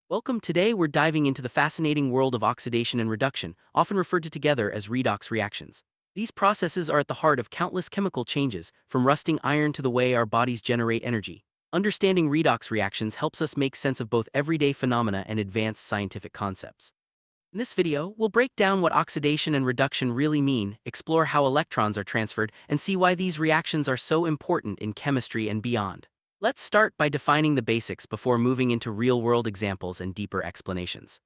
Welcome. Today we're diving into the fascinating world of oxidation and reduction, often referred to together as redox reactions. These processes are at the heart of countless chemical changes, from rusting iron to the way our bodies generate energy. Understanding redox reactions helps us make sense of both everyday phenomena and advanced scientific concepts. In this video, we'll break down what oxidation and reduction really mean, explore how electrons are transferred, and see why these reactions are so important in chemistry and beyond. Let's start by defining the basics before moving into real-world examples and deeper explanations.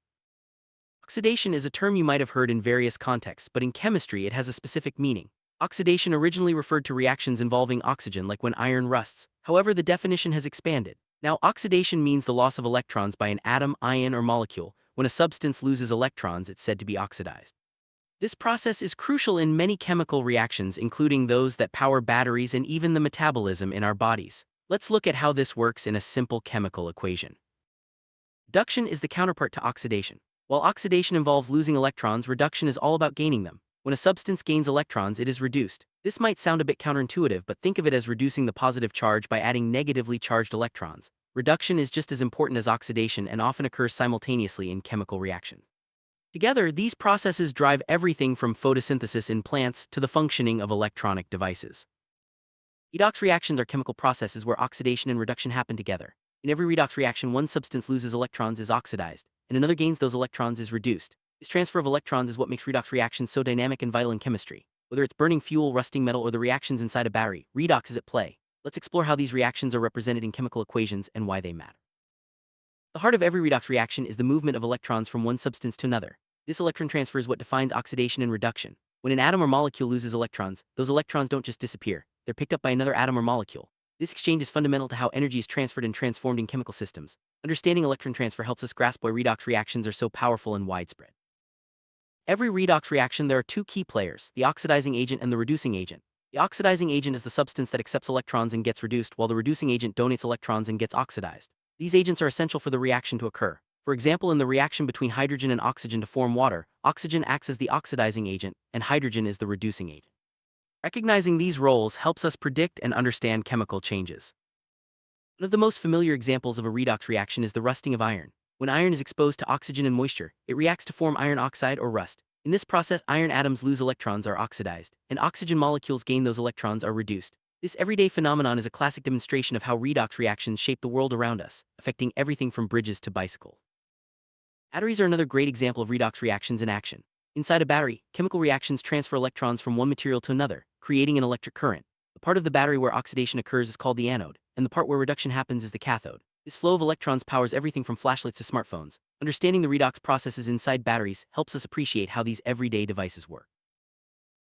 Oxidation is a term you might have heard in various contexts, but in chemistry it has a specific meaning. Oxidation originally referred to reactions involving oxygen, like when iron rusts. However, the definition has expanded. Now, oxidation means the loss of electrons by an atom, ion, or molecule. When a substance loses electrons, it's said to be oxidized. This process is crucial in many chemical reactions, including those that power batteries and even the metabolism in our bodies. Let's look at how this works in a simple chemical equation. Reduction is the counterpart to oxidation. While oxidation involves losing electrons, reduction is all about gaining them. When a substance gains electrons, it is reduced. This might sound a bit counterintuitive, but think of it as reducing the positive charge by adding negatively charged electrons. Reduction is just as important as oxidation and often occurs simultaneously in chemical reactions. Together, these processes drive everything from photosynthesis in plants to the functioning of electronic devices. Redox reactions are chemical processes where oxidation and reduction happen together. In every redox reaction, one substance loses electrons, is oxidized, and another gains those electrons, is reduced. This transfer of electrons is what makes redox reactions so dynamic and vital in chemistry. Whether it's burning fuel, rusting metal, or the reactions inside a battery, redox is at play. Let's explore how these reactions are represented in chemical equations and why they matter. The heart of every redox reaction is the movement of electrons from one substance to another. This electron transfer is what defines oxidation and reduction. When an atom or molecule loses electrons, those electrons don't just disappear. They're picked up by another atom or molecule. This exchange is fundamental to how energy is transferred and transformed in chemical systems. Understanding electron transfer helps us grasp why redox reactions are so powerful and widespread. Every redox reaction, there are two key players, the oxidizing agent and the reducing agent. The oxidizing agent is the substance that accepts electrons and gets reduced, while the reducing agent donates electrons and gets oxidized. These agents are essential for the reaction to occur. For example, in the reaction between hydrogen and oxygen to form water, oxygen acts as the oxidizing agent, and hydrogen is the reducing agent. Recognizing these roles helps us predict and understand chemical changes. One of the most familiar examples of a redox reaction is the rusting of iron. When iron is exposed to oxygen and moisture, it reacts to form iron oxide or rust. In this process, iron atoms lose electrons, are oxidized, and oxygen molecules gain those electrons, are reduced. This everyday phenomenon is a classic demonstration of how redox reactions shape the world around us, affecting everything from bridges to bicycles. Batteries are another great example of redox reactions in action. Inside a battery, chemical reactions transfer electrons from one material to another, creating an electric current. The part of the battery where oxidation occurs is called the anode, and the part where reduction happens is the cathode. This flow of electrons powers everything from flashlights to smartphones. Understanding the redox processes inside batteries helps us appreciate how these everyday devices work.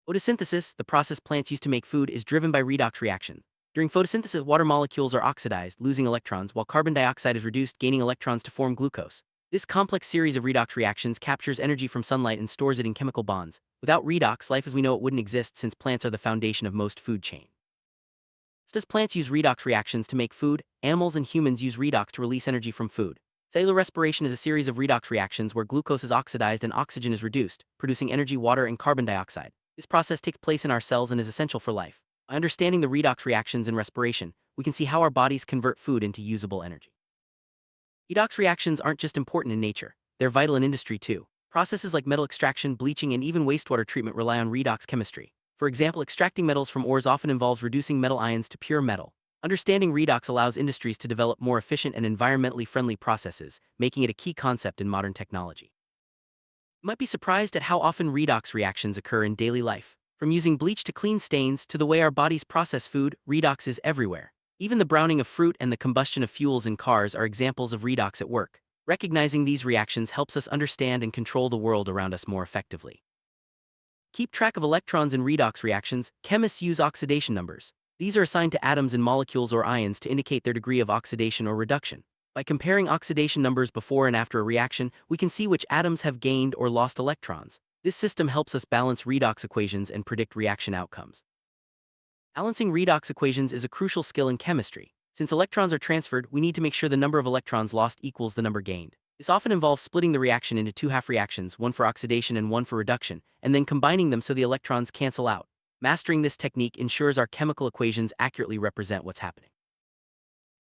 Photosynthesis, the process plants use to make food, is driven by redox reactions. During photosynthesis, water molecules are oxidized, losing electrons, while carbon dioxide is reduced, gaining electrons to form glucose. This complex series of redox reactions captures energy from sunlight and stores it in chemical bonds. Without redox, life as we know it wouldn't exist, since plants are the foundation of most food chains. Just as plants use redox reactions to make food, animals and humans use redox to release energy from food. Cellular respiration is a series of redox reactions where glucose is oxidized and oxygen is reduced, producing energy, water, and carbon dioxide. This process takes place in our cells and is essential for life. By understanding the redox reactions in respiration, we can see how our bodies convert food into usable energy. Redox reactions aren't just important in nature, they're vital in industry too. Processes like metal extraction, bleaching, and even wastewater treatment rely on redox chemistry. For example, extracting metals from ores often involves reducing metal ions to pure metal. Understanding redox allows industries to develop more efficient and environmentally friendly processes, making it a key concept in modern technology. You might be surprised at how often redox reactions occur in daily life. From using bleach to clean stains to the way our bodies process food, redox is everywhere. Even the browning of fruit and the combustion of fuels in cars are examples of redox at work. Recognizing these reactions helps us understand and control the world around us more effectively. Keep track of electrons in redox reactions. Chemists use oxidation numbers. These are assigned to atoms and molecules or ions to indicate their degree of oxidation or reduction. By comparing oxidation numbers before and after a reaction, we can see which atoms have gained or lost electrons. This system helps us balance redox equations and predict reaction outcomes. Balancing redox equations is a crucial skill in chemistry. Since electrons are transferred, we need to make sure the number of electrons lost equals the number gained. This often involves splitting the reaction into two half reactions, one for oxidation and one for reduction, and then combining them so the electrons cancel out. Mastering this technique ensures our chemical equations accurately represent what's happening.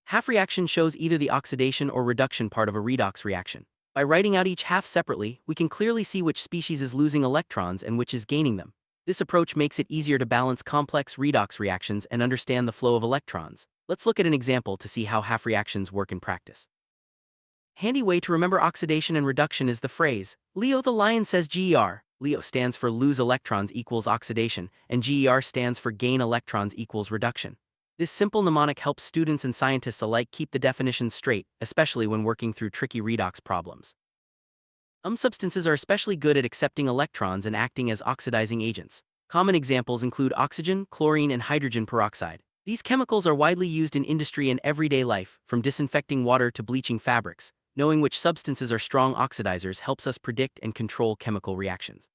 Half reaction shows either the oxidation or reduction part of a redox reaction. By writing out each half separately, we can clearly see which species is losing electrons and which is gaining them. This approach makes it easier to balance complex redox reactions and understand the flow of electrons. Let's look at an example to see how half reactions work in practice. Handy way to remember oxidation and reduction is the phrase, Leo the lion says GER. Leo stands for lose electrons equals oxidation, and GER stands for gain electrons equals reduction. This simple mnemonic helps students and scientists alike keep the definitions straight, especially when working through tricky redox problems. Substances are especially good at accepting electrons and acting as oxidizing agents. Common examples include oxygen, chlorine, and hydrogen peroxide. These chemicals are widely used in industry and everyday life, from disinfecting water to bleaching fabrics. Knowing which substances are strong oxidizers helps us predict and control chemical reactions.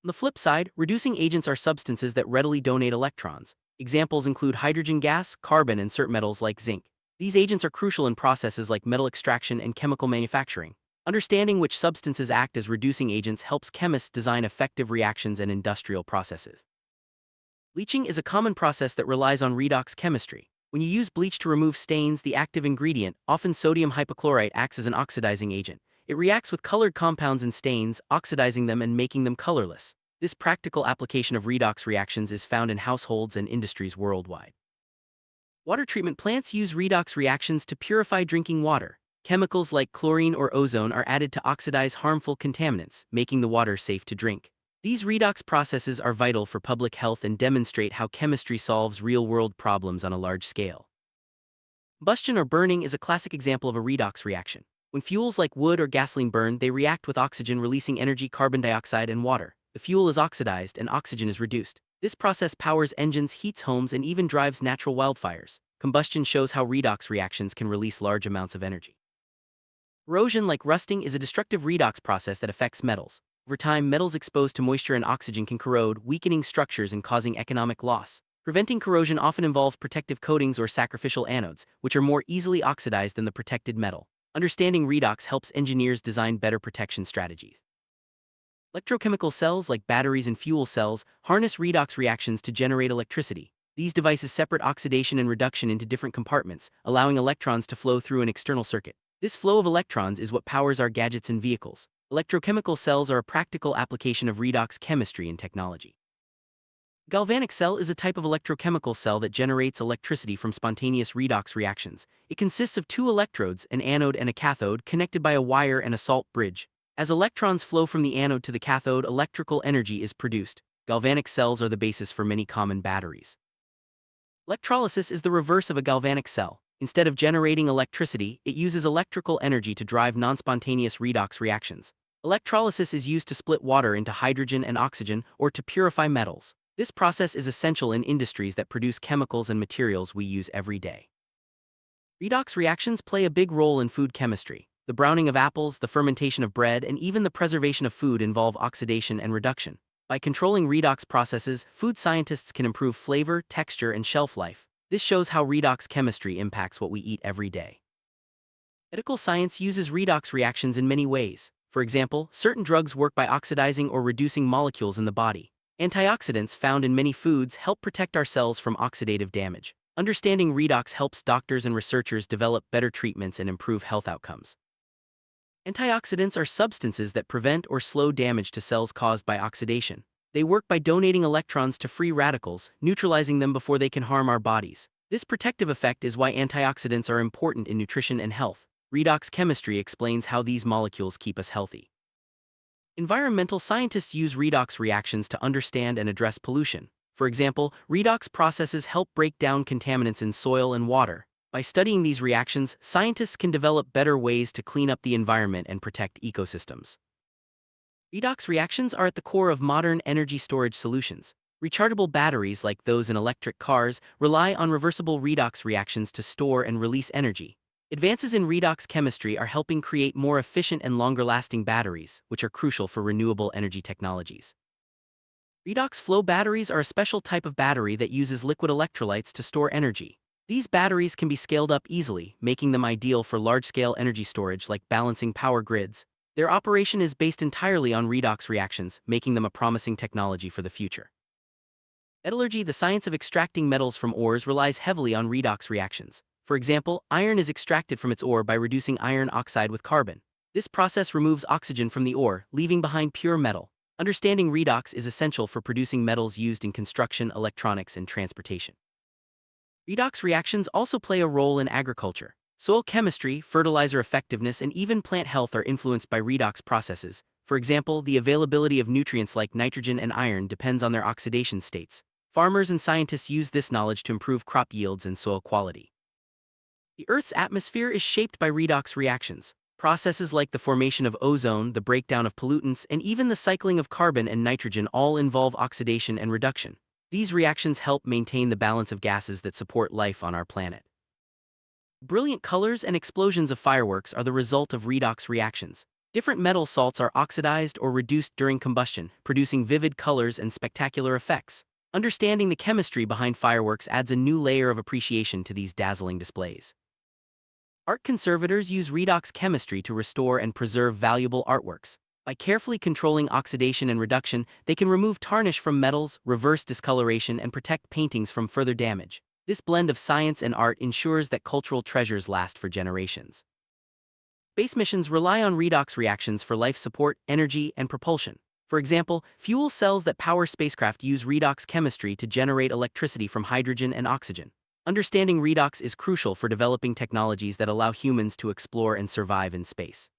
On the flip side, reducing agents are substances that readily donate electrons. Examples include hydrogen gas, carbon, and certain metals like zinc. These agents are crucial in processes like metal extraction and chemical manufacturing. Understanding which substances act as reducing agents helps chemists design effective reactions and industrial processes. Bleaching is a common process that relies on redox chemistry. When you use bleach to remove stains, the active ingredient, often sodium hypochlorite, acts as an oxidizing agent. It reacts with colored compounds and stains, oxidizing them and making them colorless. This practical application of redox reactions is found in households and industries worldwide. Water treatment plants use redox reactions to purify drinking water. Chemicals like chlorine or ozone are added to oxidize harmful contaminants, making the water safe to drink. These redox processes are vital for public health and demonstrate how chemistry solves real-world problems on a large scale. Combustion or burning is a classic example of a redox reaction. When fuels like wood or gasoline burn, they react with oxygen, releasing energy, carbon dioxide, and water. The fuel is oxidized and oxygen is reduced. This process powers engines, heats homes, and even drives natural wildfires. Combustion shows how redox reactions can release large amounts of energy. Corrosion, like rusting, is a destructive redox process that affects metals. Over time, metals exposed to moisture and oxygen can corrode, weakening structures and causing economic loss. Preventing corrosion often involves protective coatings or sacrificial anodes, which are more easily oxidized than the protected metal. Understanding redox helps engineers design better protection strategies. Electrochemical cells, like batteries and fuel cells, harness redox reactions to generate electricity. These devices separate oxidation and reduction into different compartments, allowing electrons to flow through an external circuit. This flow of electrons is what powers our gadgets and vehicles. Electrochemical cells are a practical application of redox chemistry and technology. Galvanic cell is a type of electrochemical cell that generates electricity from spontaneous redox reactions. It consists of two electrodes, an anode and a cathode, connected by a wire and a salt bridge. As electrons flow from the anode to the cathode, electrical energy is produced. Galvanic cells are the basis for many common batteries. Electrolysis is the reverse of a galvanic cell. Instead of generating electricity, it uses electrical energy to drive non-spontaneous redox reactions. Electrolysis is used to split water into hydrogen and oxygen or to purify metals. This process is essential in industries that produce chemicals and materials we use every day. Redox reactions play a big role in food chemistry. The browning of apples, the fermentation of bread, and even the preservation of food involve oxidation and reduction. By controlling redox processes, food scientists can improve flavor, texture, and shelf life. This shows how redox chemistry impacts what we eat every day. Medical science uses redox reactions in many ways. For example, certain drugs work by oxidizing or reducing molecules in the body. Antioxidants found in many foods help protect our cells from oxidative damage. Understanding redox helps doctors and researchers develop better treatments and improve health outcomes. Antioxidants are substances that prevent or slow damage to cells caused by oxidation. They work by donating electrons to free radicals, neutralizing them before they can harm our bodies. This protective effect is why antioxidants are important in nutrition and health. Redox chemistry explains how these molecules keep us healthy. Environmental scientists use redox reactions to understand and address pollution. For example, redox processes help break down contaminants in soil and water. By studying these reactions, scientists can develop better ways to clean up the environment and protect ecosystems. Redox reactions are at the core of modern energy storage solutions. Rechargeable batteries, like those in electric cars, rely on reversible redox reactions to store and release energy. Advances in redox chemistry are helping create more efficient and longer-lasting batteries, which are crucial for renewable energy technologies. Redox flow batteries are a special type of battery that uses liquid electrolytes to store energy. These batteries can be scaled up easily, making them ideal for large-scale energy storage like balancing power grids. Their operation is based entirely on redox reactions, making them a promising technology for the future. Metallurgy, the science of extracting metals from ores, relies heavily on redox reactions. For example, iron is extracted from its ore by reducing iron oxide with carbon. This process removes oxygen from the ore, leaving behind pure metal. Understanding redox is essential for producing metals used in construction, electronics, and transportation. Redox reactions also play a role in agriculture. Soil chemistry, fertilizer effectiveness, and even plant health are influenced by redox processes. For example, the availability of nutrients like nitrogen and iron depends on their oxidation states. Farmers and scientists use this knowledge to improve crop yields and soil quality. The Earth's atmosphere is shaped by redox reactions. Processes like the formation of ozone, the breakdown of pollutants, and even the cycling of carbon and nitrogen all involve oxidation and reduction. These reactions help maintain the balance of gases that support life on our planet. Brilliant colors and explosions of fireworks are the result of redox reactions. Different metal salts are oxidized or reduced during combustion, producing vivid colors and spectacular effects. Understanding the chemistry behind fireworks adds a new layer of appreciation to these dazzling displays. Art conservators use redox chemistry to restore and preserve valuable artworks. By carefully controlling oxidation and reduction, they can remove tarnish from metals, reverse discoloration, and protect paintings from further damage. This blend of science and art ensures that cultural treasures last for generations. Space missions rely on redox reactions for life support, energy, and propulsion. For example, fuel cells that power spacecraft use redox chemistry to generate electricity from hydrogen and oxygen. Understanding redox is crucial for developing technologies that allow humans to explore and survive in space.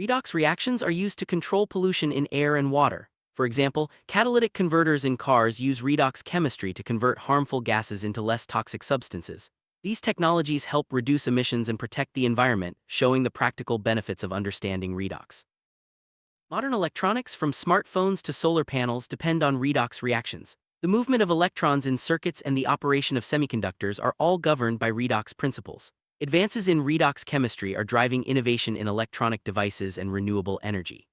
Redox reactions are used to control pollution in air and water. For example, catalytic converters in cars use redox chemistry to convert harmful gases into less toxic substances. These technologies help reduce emissions and protect the environment, showing the practical benefits of understanding redox. Modern electronics, from smartphones to solar panels, depend on redox reactions. The movement of electrons in circuits and the operation of semiconductors are all governed by redox principles. Advances in redox chemistry are driving innovation in electronic devices and renewable energy.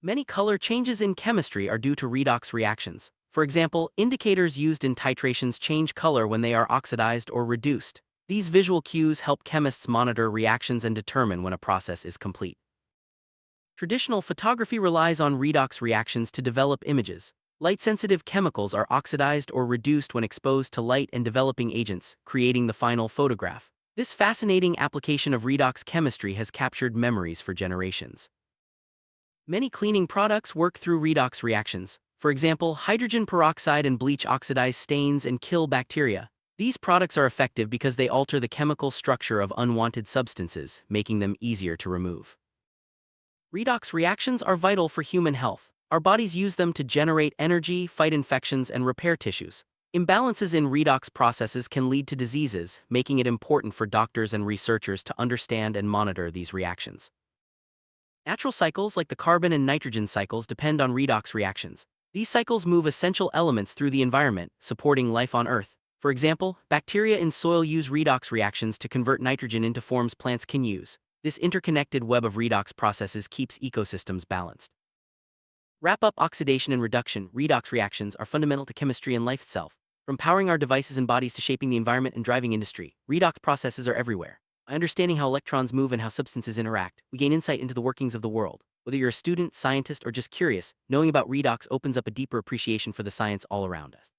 Many color changes in chemistry are due to redox reactions. For example, indicators used in titrations change color when they are oxidized or reduced. These visual cues help chemists monitor reactions and determine when a process is complete. Traditional photography relies on redox reactions to develop images. Light-sensitive chemicals are oxidized or reduced when exposed to light and developing agents, creating the final photograph. This fascinating application of redox chemistry has captured memories for generations. Many cleaning products work through redox reactions. For example, hydrogen peroxide and bleach oxidize stains and kill bacteria. These products are effective because they alter the chemical structure of unwanted substances, making them easier to remove. Redox reactions are vital for human health. Our bodies use them to generate energy, fight infections, and repair tissues. Imbalances in redox processes can lead to diseases, making it important for doctors and researchers to understand and monitor these reactions. Natural cycles like the carbon and nitrogen cycles depend on redox reactions. These cycles move essential elements through the environment, supporting life on Earth. For example, bacteria in soil use redox reactions to convert nitrogen into forms plants can use. This interconnected web of redox processes keeps ecosystems balanced. Wrap up: oxidation and reduction. Redox reactions are fundamental to chemistry and life itself. From powering our devices and bodies to shaping the environment and driving industry, redox processes are everywhere. By understanding how electrons move and how substances interact, we gain insight into the workings of the world. Whether you're a student, scientist, or just curious, knowing about redox opens up a deeper appreciation for the science all around us.